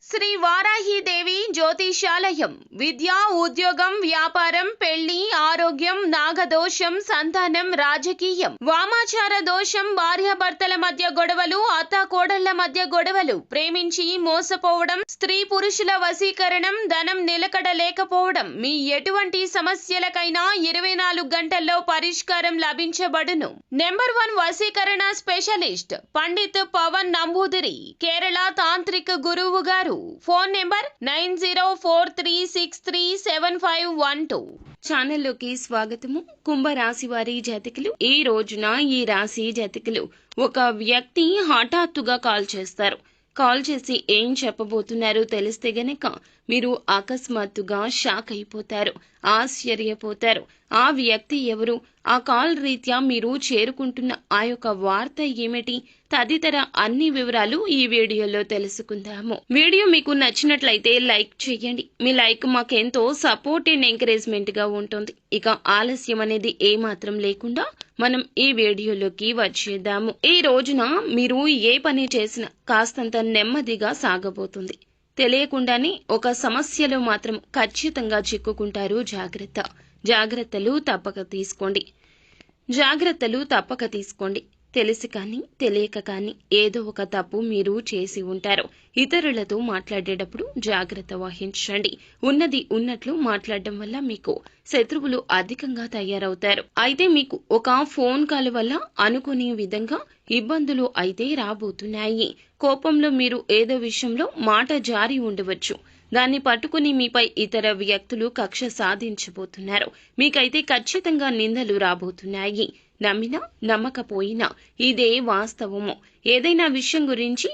శ్రీ వారాహిదేవి జ్యోతిషాలయం విద్య ఉద్యోగం వ్యాపారం పెళ్లి ఆరోగ్యం నాగదోషం సంతానం రాజకీయం వామాచార దోషం భార్యాభర్తల మధ్య గొడవలు అత్తాకోడళ్ల మధ్య గొడవలు ప్రేమించి మోసపోవడం స్త్రీ పురుషుల వశీకరణం ధనం నిలకడ లేకపోవడం మీ ఎటువంటి సమస్యలకైనా 24 గంటల్లో పరిష్కారం లభించబడును. నెంబర్ 1 వశీకరణ స్పెషలిస్ట్ పండిత్ పవన్ నంబూదిరి కేరళ తాంత్రిక గురువు గారు. Phone number 9043637512. ఛానల్లోకి స్వాగతము. కుంభరాశి వారి జాతకులు, ఈ రోజున ఈ రాశి జాతకులు ఒక వ్యక్తి హఠాత్తుగా కాల్ చేస్తారు. కాల్ చేసి ఏం చెప్పబోతున్నారో తెలిస్తే గనక మీరు అకస్మాత్తుగా షాక్ అయిపోతారు, ఆశ్చర్యపోతారు. ఆ వ్యక్తి ఎవరు, ఆ కాల్ రీత్యా మీరు చేరుకుంటున్న ఆ యొక్క వార్త ఏమిటి, తదితర అన్ని వివరాలు ఈ వీడియోలో తెలుసుకుందాము. వీడియో మీకు నచ్చినట్లయితే లైక్ చేయండి. మీ లైక్ మాకెంతో సపోర్ట్ అండ్ ఎంకరేజ్మెంట్ గా ఉంటుంది. ఇక ఆలస్యం అనేది ఏమాత్రం లేకుండా మనం ఈ వీడియోలోకి వచ్చేద్దాము. ఈ రోజున మీరు ఏ పని చేసినా కాస్తంత నెమ్మదిగా సాగబోతుంది. తెలియకుండానే ఒక సమస్యలో మాత్రం ఖచ్చితంగా చిక్కుకుంటారు. జాగ్రత్తలు తప్పక తీసుకోండి. తెలిసి కానీ తెలియక కానీ ఏదో ఒక తప్పు మీరు చేసి ఉంటారు. ఇతరులతో మాట్లాడేటప్పుడు జాగ్రత్త వహించండి. ఉన్నది ఉన్నట్లు మాట్లాడడం వల్ల మీకు శత్రువులు అధికంగా తయారవుతారు. అయితే మీకు ఒక ఫోన్ కాల్ వల్ల అనుకోని విధంగా ఇబ్బందులు అయితే రాబోతున్నాయి. కోపంలో మీరు ఏదో విషయంలో మాట జారి ఉండవచ్చు. దాన్ని పట్టుకుని మీపై ఇతర వ్యక్తులు కక్ష సాధించబోతున్నారు. మీకైతే ఖచ్చితంగా నిందలు రాబోతున్నాయి. నమ్మినా నమ్మకపోయినా ఇదే వాస్తవము. ఏదైనా విషయం గురించి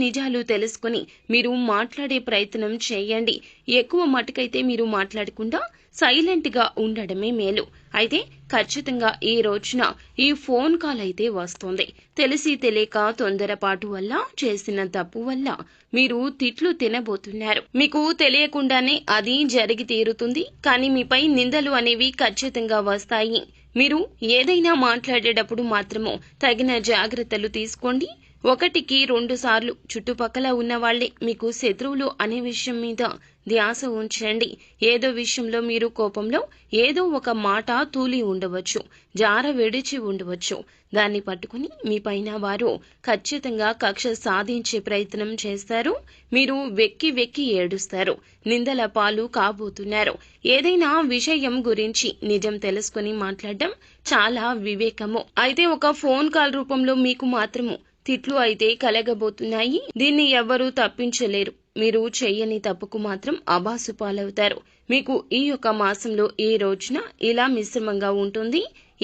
నిజాలు తెలుసుకుని మీరు మాట్లాడే ప్రయత్నం చేయండి. ఎక్కువ మటుకైతే మీరు మాట్లాడకుండా సైలెంట్ గా ఉండడమే మేలు. అయితే ఖచ్చితంగా ఈ రోజున ఈ ఫోన్ కాల్ అయితే వస్తుంది. తెలిసి తెలియక తొందరపాటు వల్ల చేసిన తప్పు వల్ల మీరు తిట్లు తినబోతున్నారు. మీకు తెలియకుండానే అది జరిగి తీరుతుంది. కానీ మీపై నిందలు అనేవి ఖచ్చితంగా వస్తాయి. మీరు ఏదైనా మాట్లాడేటప్పుడు మాత్రము తగిన జాగ్రత్తలు తీసుకోండి. 1కి 2 సార్లు చుట్టుపక్కల ఉన్న వాళ్లే మీకు శత్రువులు అనే విషయం మీద ధ్యాస ఉంచండి. ఏదో విషయంలో మీరు కోపంలో ఏదో ఒక మాట తూలి ఉండవచ్చు, జార విడిచి ఉండవచ్చు. దాన్ని పట్టుకుని మీ పైన వారు ఖచ్చితంగా కక్ష సాధించే ప్రయత్నం చేస్తారు. మీరు వెక్కి ఏడుస్తారు, నిందల పాలు కాబోతున్నారు. ఏదైనా విషయం గురించి నిజం తెలుసుకుని మాట్లాడడం చాలా వివేకము. అయితే ఒక ఫోన్ కాల్ రూపంలో మీకు మాత్రము తిట్లు అయితే కలగబోతున్నాయి. దీన్ని ఎవ్వరూ తప్పించలేరు. మీరు చెయ్యని తప్పుకు మాత్రం అబాసు పాలవుతారు. మీకు ఈ యొక్క మాసంలో ఈ రోజున ఇలా మిశ్రమంగా ఉంటుంది.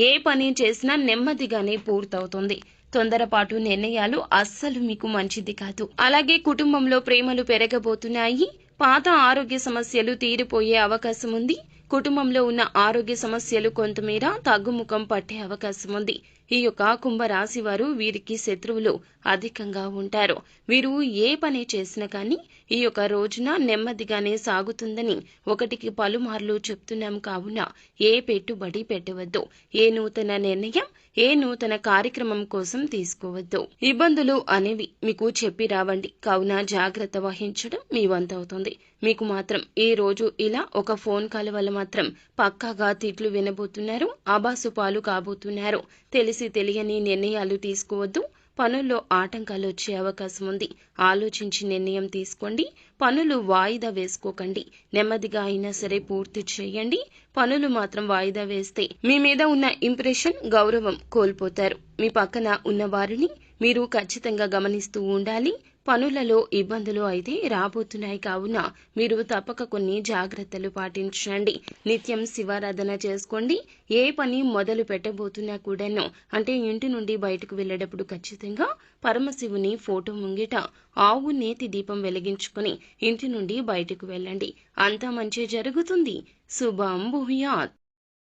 ఏ పని చేసినా నెమ్మదిగానే పూర్తవుతుంది. తొందరపాటు నిర్ణయాలు అస్సలు మీకు మంచిది కాదు. అలాగే కుటుంబంలో ప్రేమలు పెరగబోతున్నాయి. పాత ఆరోగ్య సమస్యలు తీరిపోయే అవకాశం ఉంది. కుటుంబంలో ఉన్న ఆరోగ్య సమస్యలు కొంతమేర తగ్గుముఖం పట్టే అవకాశం ఉంది. ఈ యొక్క కుంభరాశి వారు వీరికి శత్రువులు అధికంగా ఉంటారు. వీరు ఏ పని చేసినా కానీ ఈ యొక్క రోజున నెమ్మదిగానే సాగుతుందని 1కి పలుమార్లు చెప్తున్నాం. కావున ఏ పెట్టుబడి పెట్టవద్దు. ఏ నూతన నిర్ణయం, ఏ నూతన కార్యక్రమం కోసం తీసుకోవద్దు. ఇబ్బందులు అనేవి మీకు చెప్పి రావండి. కావున జాగ్రత్త వహించడం మీ వంతవుతుంది. మీకు మాత్రం ఈ రోజు ఇలా ఒక ఫోన్ కాల్ వల్ల మాత్రం పక్కాగా తిట్లు వినబోతున్నారు, ఆబాసు పాలు కాబోతున్నారు. తెలిసి తెలియని నిర్ణయాలు తీసుకోవద్దు. పనుల్లో ఆటంకాలు వచ్చే అవకాశం ఉంది. ఆలోచించి నిర్ణయం తీసుకోండి. పనులు వాయిదా వేసుకోకండి. నెమ్మదిగా అయినా సరే పూర్తి చేయండి. పనులు మాత్రం వాయిదా వేస్తే మీ మీద ఉన్న ఇంప్రెషన్, గౌరవం కోల్పోతారు. మీ పక్కన ఉన్న వారిని మీరు ఖచ్చితంగా గమనిస్తూ ఉండాలి. పనులలో ఇబ్బందులు అయితే రాబోతున్నాయి. కావున మీరు తప్పక కొన్ని జాగ్రత్తలు పాటించండి. నిత్యం శివారాధన చేసుకోండి. ఏ పని మొదలు పెట్టబోతున్నా కూడాను, అంటే ఇంటి నుండి బయటకు వెళ్ళేటప్పుడు ఖచ్చితంగా పరమశివుని ఫోటో ముంగిట ఆవు నేతి దీపం వెలిగించుకుని ఇంటి నుండి బయటకు వెళ్ళండి. అంతా మంచి జరుగుతుంది. శుభం భూయాత్.